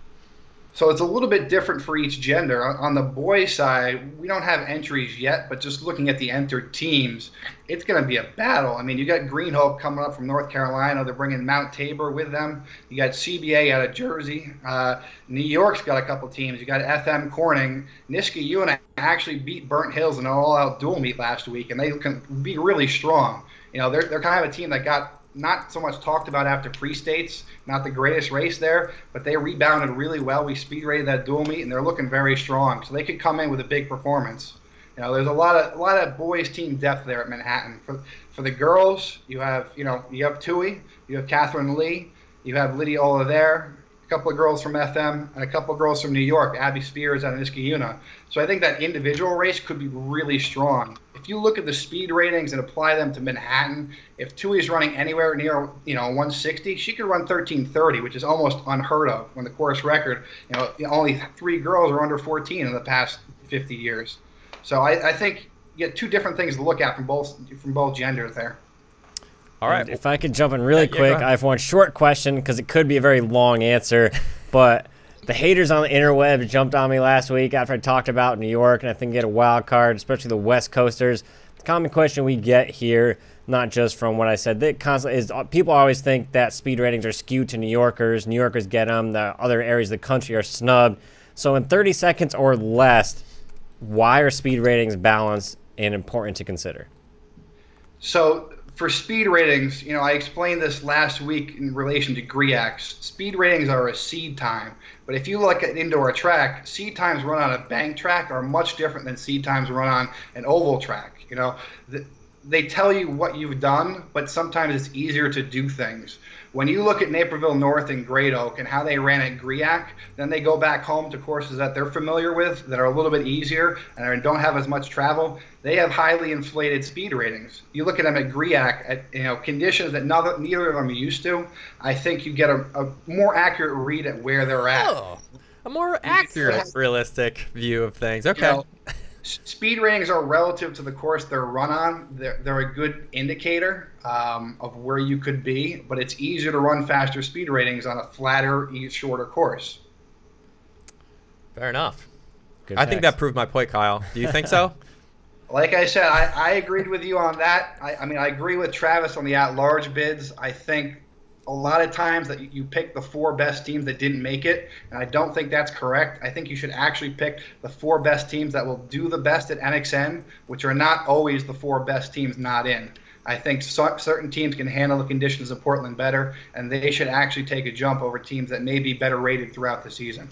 So it's a little bit different for each gender. On the boys' side, we don't have entries yet, but just looking at the entered teams, it's going to be a battle. I mean, you got Green Hope coming up from North Carolina. They're bringing Mount Tabor with them. You got CBA out of Jersey. New York's got a couple teams. You got FM Corning. Niskayuna actually beat Burnt Hills in an all-out dual meet last week, and they can be really strong. They're kind of a team that got not so much talked about after pre-states, not the greatest race there, but they rebounded really well. We speed rated that dual meet, and they're looking very strong. So they could come in with a big performance. There's a lot of boys team depth there at Manhattan. For the girls, you have Tui, you have Catherine Lee, you have Lydia Ola there, a couple of girls from FM, and a couple of girls from New York, Abby Spears out of Niskayuna. So I think that individual race could be really strong. If you look at the speed ratings and apply them to Manhattan, if Tui is running anywhere near 160, she could run 13:30, which is almost unheard of. When the course record, only 3 girls are under 14 in the past 50 years. So I think you get 2 different things to look at from both genders there. All right. And if I could jump in really quick, I have one short question because it could be a very long answer, but the haters on the interweb jumped on me last week after I talked about New York, and I think get a wild card, especially the West Coasters. The common question we get here, not just from what I said, that constantly is people always think that speed ratings are skewed to New Yorkers. New Yorkers get them. The other areas of the country are snubbed. So in 30 seconds or less, why are speed ratings balanced and important to consider? So for speed ratings, I explained this last week in relation to GRIACs. Speed ratings are a seed time. But if you look at indoor track, seed times run on a bank track are much different than seed times run on an oval track. They tell you what you've done, but sometimes it's easier to do things. When you look at Naperville North and Great Oak and how they ran at GRIAC, then they go back home to courses that they're familiar with that are a little bit easier and don't have as much travel. They have highly inflated speed ratings. You look at them at GRIAC at conditions that neither of them are used to. I think you get a more accurate read at where they're at. Oh, a more accurate, realistic view of things. Okay. Speed ratings are relative to the course they're run on. They're a good indicator of where you could be, but it's easier to run faster speed ratings on a flatter, shorter course. Fair enough. Good I think that proved my point, Kyle. Do you think so? Like I said, I agreed with you on that. I mean, I agree with Travis on the at-large bids. I think a lot of times that you pick the 4 best teams that didn't make it, and I don't think that's correct. I think you should actually pick the 4 best teams that will do the best at NXN, which are not always the 4 best teams not in. I think certain teams can handle the conditions of Portland better, and they should actually take a jump over teams that may be better rated throughout the season.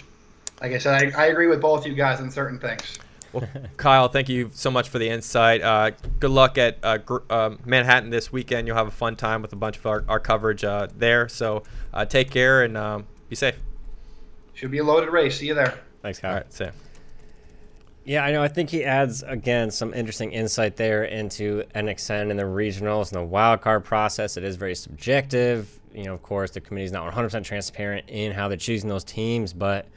Like I said, I agree with both you guys on certain things. Well, Kyle, thank you so much for the insight. Good luck at Manhattan this weekend. You'll have a fun time with a bunch of our coverage there. So take care and be safe. Should be a loaded race. See you there. Thanks, Kyle. All right, see ya. Yeah, I know. I think he adds, again, some interesting insight there into NXN and the regionals and the wild card process. It is very subjective. Of course, the committee is not 100% transparent in how they're choosing those teams, but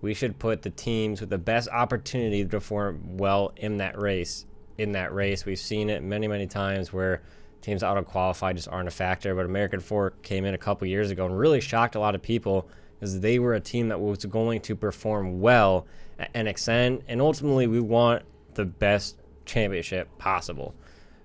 we should put the teams with the best opportunity to perform well in that race in that race. We've seen it many, many times where teams auto-qualify just aren't a factor, but American Fork came in a couple years ago and really shocked a lot of people because they were a team that was going to perform well at NXN, and ultimately we want the best championship possible.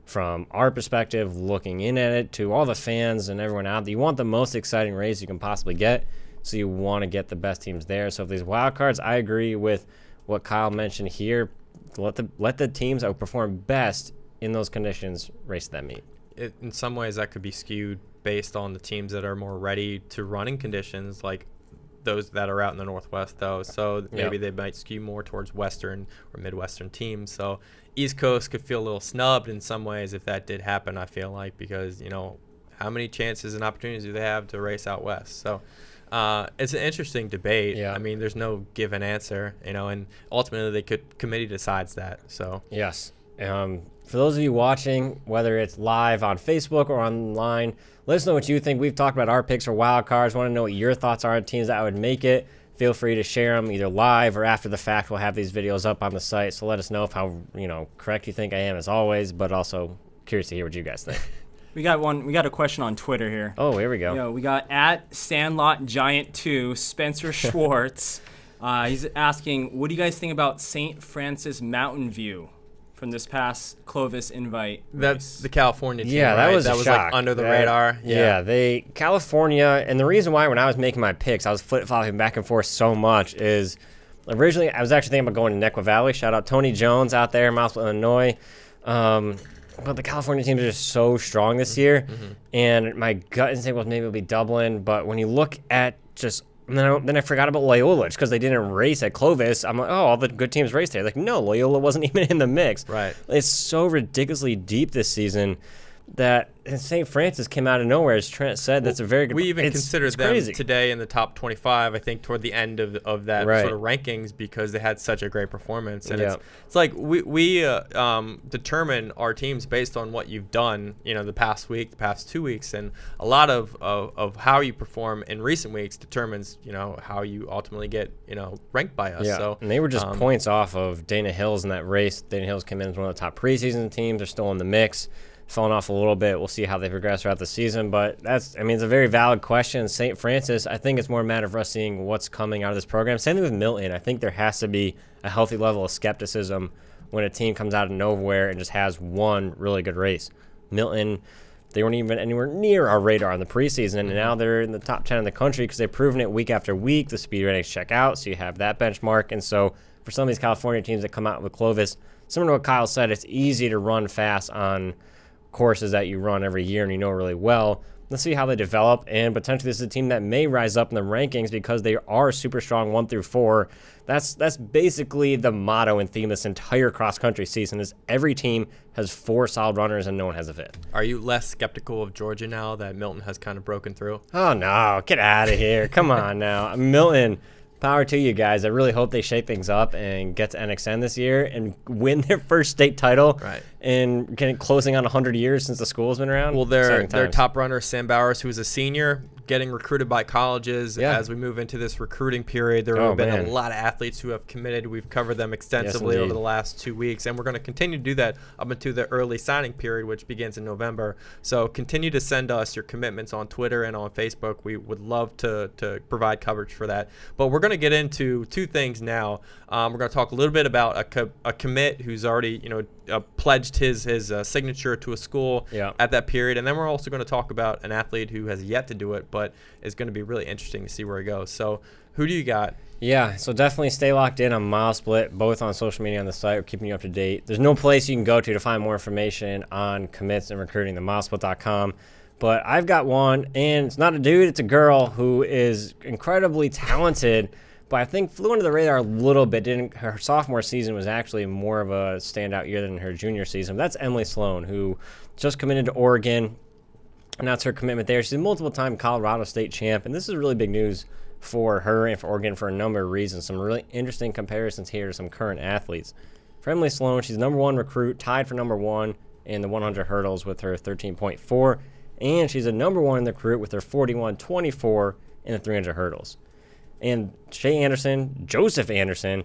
From our perspective, looking in at it, to all the fans and everyone out there, you want the most exciting race you can possibly get, so you want to get the best teams there. So if these wild cards, I agree with what Kyle mentioned here. Let the teams that perform best in those conditions race that meet. In some ways, that could be skewed based on the teams that are more ready to run in conditions, like those that are out in the Northwest, though. So maybe they might skew more towards Western or Midwestern teams. So East Coast could feel a little snubbed in some ways if that did happen, I feel like, because, how many chances and opportunities do they have to race out West? So it's an interesting debate. Yeah. I mean, there's no given answer, and ultimately committee decides that. So yes. For those of you watching, whether it's live on Facebook or online, let us know what you think. We've talked about our picks for wild cards. Want to know what your thoughts are on teams that would make it. Feel free to share them either live or after the fact. We'll have these videos up on the site. So let us know how correct you think I am as always, but also curious to hear what you guys think. We got a question on Twitter here. Oh, here we go. We got at Sandlot Giant 2, Spencer Schwartz. He's asking, what do you guys think about St. Francis Mountain View from this past Clovis invite race? That's the California team, yeah, right? that was like under the radar. Yeah, California, and the reason why when I was making my picks, I was flip-flopping back and forth so much is originally I was actually thinking about going to Nequa Valley. Shout out Tony Jones out there in MileSplit, Illinois. But the California teams are just so strong this year, and my gut instinct was maybe it'll be Dublin, but when you look at just then I forgot about Loyola because they didn't race at Clovis. I'm like, all the good teams raced there. Like, no, Loyola wasn't even in the mix. Right. It's so ridiculously deep this season that St. Francis came out of nowhere, as Trent said. That's a very good. We even considered them crazy today in the top 25. I think toward the end of that sort of rankings because they had such a great performance. And it's like we determine our teams based on what you've done, the past week, the past 2 weeks, and a lot of how you perform in recent weeks determines how you ultimately get ranked by us. Yeah. So and they were just points off of Dana Hills in that race. Dana Hills came in as one of the top preseason teams. They're still in the mix. Falling off a little bit. We'll see how they progress throughout the season, but it's a very valid question. St. Francis, I think it's more a matter of us seeing what's coming out of this program. Same thing with Milton. I think there has to be a healthy level of skepticism when a team comes out of nowhere and just has one really good race. Milton, they weren't even anywhere near our radar in the preseason, and now they're in the top 10 in the country because they've proven it week after week. The speed ratings check out, so you have that benchmark. And so for some of these California teams that come out with Clovis, similar to what Kyle said, it's easy to run fast on courses that you run every year and really well. Let's see how they develop, and potentially this is a team that may rise up in the rankings because they are super strong 1 through 4. That's basically the motto and theme this entire cross-country season is every team has 4 solid runners and no one has a 5th. Are you less skeptical of Georgia now that Milton has kind of broken through? Oh, no. Get out of here. Come on now. Milton, power to you guys. I really hope they shake things up and get to NXN this year and win their first state title. Right. And closing on 100 years since the school has been around. Well, their top runner, Sam Bowers, who's a senior, getting recruited by colleges as we move into this recruiting period. There have been a lot of athletes who have committed. We've covered them extensively over the last 2 weeks, and we're going to continue to do that up into the early signing period, which begins in November. So continue to send us your commitments on Twitter and on Facebook. We would love to provide coverage for that. But we're going to get into 2 things now. We're going to talk a little bit about a commit who's already pledged his signature to a school at that period, and then we're also going to talk about an athlete who has yet to do it, but is going to be really interesting to see where he goes. So who do you got? Yeah, so definitely stay locked in on MileSplit, both on social media and on the site. We're keeping you up to date. There's no place you can go to find more information on commits and recruiting than milesplit.com. But I've got one, and it's not a dude, it's a girl who is incredibly talented, but I think flew under the radar a little bit. Her sophomore season was actually more of a standout year than her junior season. That's Emily Sloan, who just committed to Oregon, and that's her commitment there. She's a multiple-time Colorado State champ, and this is really big news for her and for Oregon for a number of reasons. Some really interesting comparisons here to some current athletes. For Emily Sloan, she's number 1 recruit, tied for number 1 in the 100 hurdles with her 13.4, and she's a number 1 recruit with her 41.24 in the 300 hurdles. And Joseph Anderson,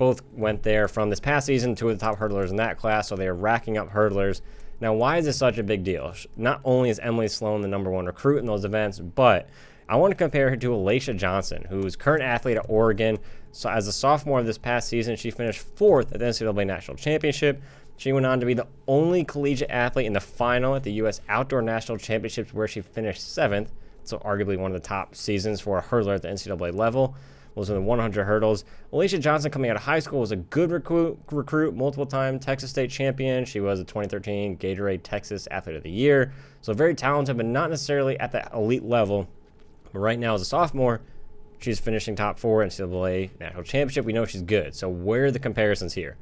both went there from this past season, 2 of the top hurdlers in that class, so they are racking up hurdlers. Now, why is this such a big deal? Not only is Emily Sloan the #1 recruit in those events, but I want to compare her to Alacia Johnson, who's current athlete at Oregon. So as a sophomore of this past season, she finished 4th at the NCAA National Championship. She went on to be the only collegiate athlete in the final at the U.S. Outdoor National Championships, where she finished 7th. So arguably one of the top seasons for a hurdler at the NCAA level. Was in the 100 hurdles. Alacia Johnson, coming out of high school, was a good recruit, multiple-time Texas State champion. She was a 2013 Gatorade Texas Athlete of the Year. So very talented, but not necessarily at the elite level. But right now, as a sophomore, she's finishing top 4 in NCAA National Championship. We know she's good. So where are the comparisons here?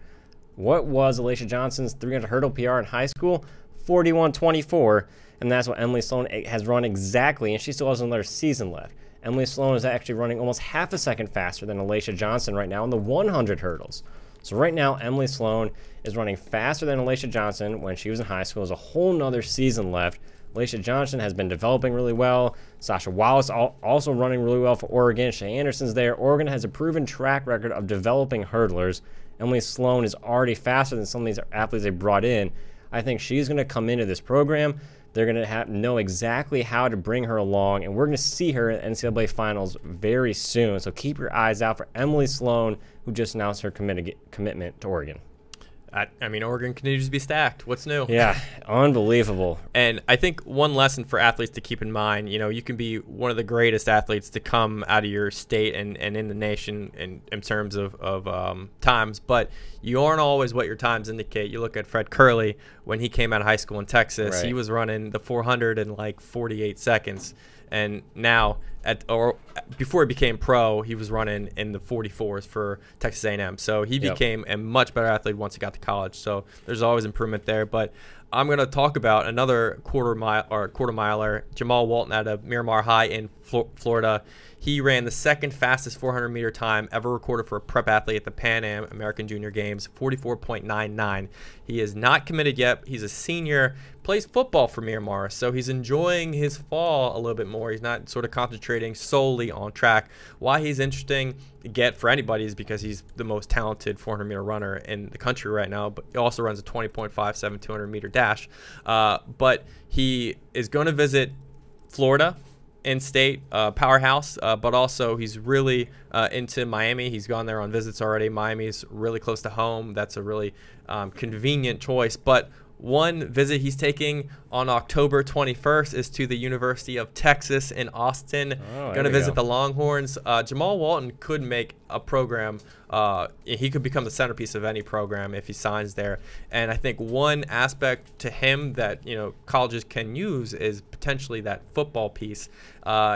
What was Alacia Johnson's 300 hurdle PR in high school? 41:24, and that's what Emily Sloan has run exactly, and she still has another season left. Emily Sloan is actually running almost half a second faster than Alacia Johnson right now in the 100 hurdles. So right now, Emily Sloan is running faster than Alacia Johnson when she was in high school. There's a whole nother season left. Alacia Johnson has been developing really well. Sasha Wallace also running really well for Oregon. Shea Anderson's there. Oregon has a proven track record of developing hurdlers. Emily Sloan is already faster than some of these athletes they brought in. I think she's going to come into this program. They're going to know exactly how to bring her along, and we're going to see her at NCAA Finals very soon. So keep your eyes out for Emily Sloan, who just announced her commitment to Oregon. I mean, Oregon continues to be stacked. What's new? Yeah, unbelievable. And I think one lesson for athletes to keep in mind, you can be one of the greatest athletes to come out of your state and in the nation in terms of times, but you aren't always what your times indicate. You look at Fred Curley when he came out of high school in Texas. Right. He was running the 400 in like 48 seconds. And now, before he became pro, he was running in the 44s for Texas A&M. So he became a much better athlete once he got to college. So there's always improvement there. But I'm going to talk about another quarter miler, Jamal Walton out of Miramar High in Florida. He ran the second fastest 400-meter time ever recorded for a prep athlete at the Pan Am American Junior Games, 44.99. He is not committed yet. He's a senior, plays football for Miramar, so he's enjoying his fall a little bit more. He's not sort of concentrating solely on track. Why he's interesting to get for anybody is because he's the most talented 400-meter runner in the country right now, but he also runs a 20.57 200-meter dash. But he is going to visit Florida, in-state powerhouse, but also he's really into Miami. He's gone there on visits already. Miami's really close to home. That's a really convenient choice. But one visit he's taking on October 21st is to the University of Texas in Austin. Going to visit the Longhorns. Jamal Walton could make a program. He could become the centerpiece of any program if he signs there. And I think one aspect to him that colleges can use is potentially that football piece.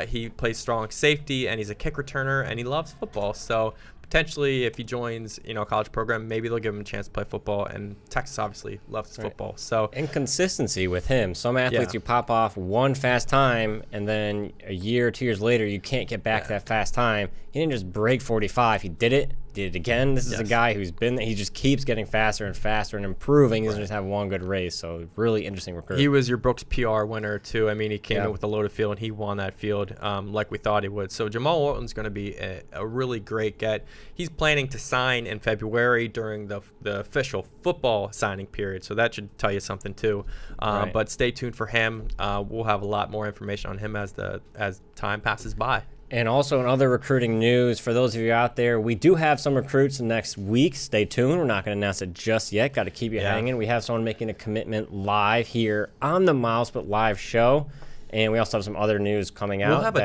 He plays strong safety, and he's a kick returner, and he loves football. So potentially, if he joins, a college program, maybe they'll give him a chance to play football. And Texas obviously loves football. So inconsistency with him. Some athletes you pop off one fast time, and then a year or 2 years later, you can't get back to that fast time. He didn't just break 45. He did it again. This is a guy who's been there. He just keeps getting faster and faster and improving. He doesn't just have one good race. So really interesting recruit. He was your Brooks PR winner too. I mean, he came in with a loaded field and he won that field like we thought he would. So Jamal Walton's going to be a really great get. He's planning to sign in February during the official football signing period. So that should tell you something too. But stay tuned for him. We'll have a lot more information on him as time passes by. And also in other recruiting news, for those of you out there, we do have some recruits next week. Stay tuned. We're not going to announce it just yet. Got to keep you hanging. We have someone making a commitment live here on the MileSplit live show. And we also have some other news coming out. We'll have a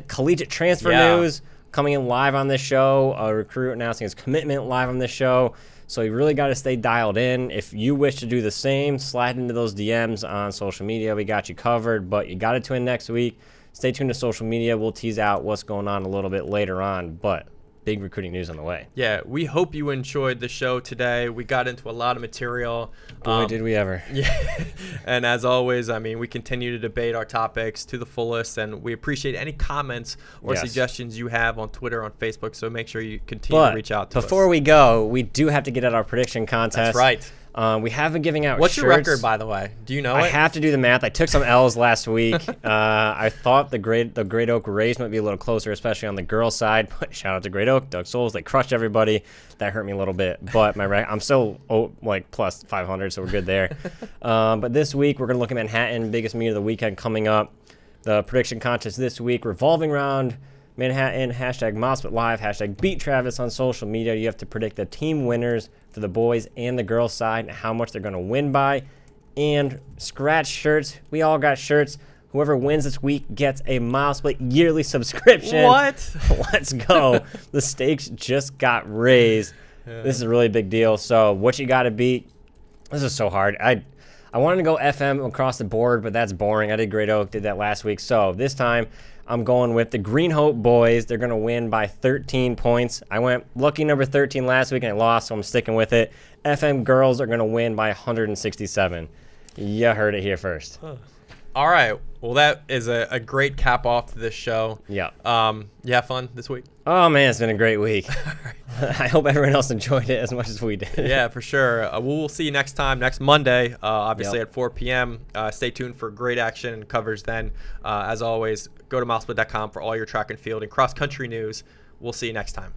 collegiate transfer news coming in live on this show. A recruit announcing his commitment live on this show. So you really got to stay dialed in. If you wish to do the same, slide into those DMs on social media. We got you covered. But you got to tune in next week. Stay tuned to social media. We'll tease out what's going on a little bit later on, but big recruiting news on the way. Yeah, we hope you enjoyed the show today. We got into a lot of material. Boy, did we ever. Yeah, and as always, I mean, we continue to debate our topics to the fullest, and we appreciate any comments or suggestions you have on Twitter, on Facebook, so make sure you continue to reach out to us. Before we go, we do have to get at our prediction contest. That's right. We have been giving out What's shirts. your record, by the way? Do you know I it? have to do the math. I took some L's last week. I thought the Great Oak race might be a little closer, especially on the girls' side. But shout out to Great Oak, Doug Souls. They crushed everybody. That hurt me a little bit. But I'm still like plus 500, so we're good there. But this week, we're going to look at Manhattan, biggest meet of the weekend coming up. The prediction contest this week revolving around Manhattan, hashtag MileSplit Live, hashtag Beat Travis on social media. You have to predict the team winners for the boys and the girls side and how much they're going to win by. And scratch shirts. We all got shirts. Whoever wins this week gets a MileSplit yearly subscription. What? Let's go. The stakes just got raised. Yeah. This is a really big deal. So what you got to beat. This is so hard. I wanted to go FM across the board, but that's boring. I did Great Oak, did that last week. So this time, I'm going with the Green Hope boys. They're going to win by 13 points. I went lucky number 13 last week and I lost, so I'm sticking with it. FM girls are going to win by 167. You heard it here first. Huh. All right. Well, that is a great cap off to this show. Yeah. You have fun this week? Oh, man, it's been a great week. I hope everyone else enjoyed it as much as we did. Yeah, for sure. We'll see you next time, next Monday, obviously at 4 p.m. Stay tuned for great action and coverage then. As always, go to milesplit.com for all your track and field and cross-country news. We'll see you next time.